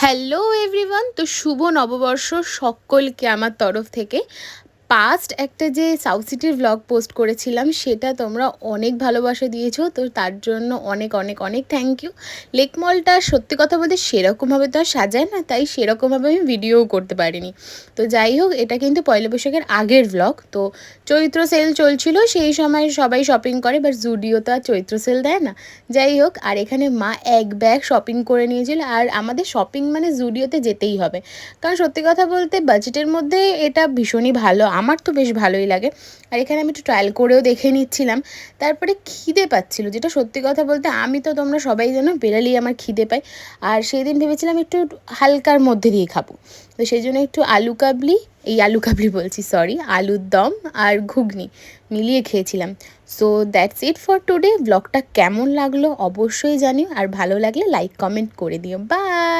Hello everyone, তো শুভ নববর্ষ সকলকে আমার তরফ থেকে। পাস্ট একটা যে সাউথ সিটির ভ্লগ পোস্ট করেছিলাম সেটা তোমরা অনেক ভালোবাসা দিয়েছো, তো তার জন্য অনেক অনেক অনেক থ্যাংক ইউ। লেক মলটা সত্যি কথা বলতে সেরকমভাবে তো আর সাজায় না, তাই সেরকমভাবে আমি ভিডিওও করতে পারিনি। তো যাই হোক, এটা কিন্তু পয়লা বৈশাখের আগের ভ্লগ। তো চৈত্র সেল চলছিল, সেই সময় সবাই শপিং করে, বাট জুডিও তো আর চৈত্র সেল দেয় না। যাই হোক, আর এখানে মা এক ব্যাগ শপিং করে নিয়েছিল, আর আমাদের শপিং মানে জুডিওতে যেতেই হবে, কারণ সত্যি কথা বলতে বাজেটের মধ্যে এটা ভীষণই ভালো, আমার তো বেশ ভালোই লাগে। আর এখানে আমি একটু ট্রায়াল করেও দেখে নিচ্ছিলাম। তারপরে খিদে পাচ্ছিল, যেটা সত্যি কথা বলতে আমি তো, তোমরা সবাই জানো, বেরালেই আমার খিদে পায়। আর সেই দিন ভেবেছিলাম একটু হালকার মধ্যে দিয়ে খাবো, তো সেই জন্য একটু আলু কাবলি বলছি, সরি, আলুর দম আর ঘুগনি মিলিয়ে খেয়েছিলাম। So that's it for today. ব্লগটা কেমন লাগলো অবশ্যই জানিও, আর ভালো লাগলে লাইক কমেন্ট করে দিও। বাই।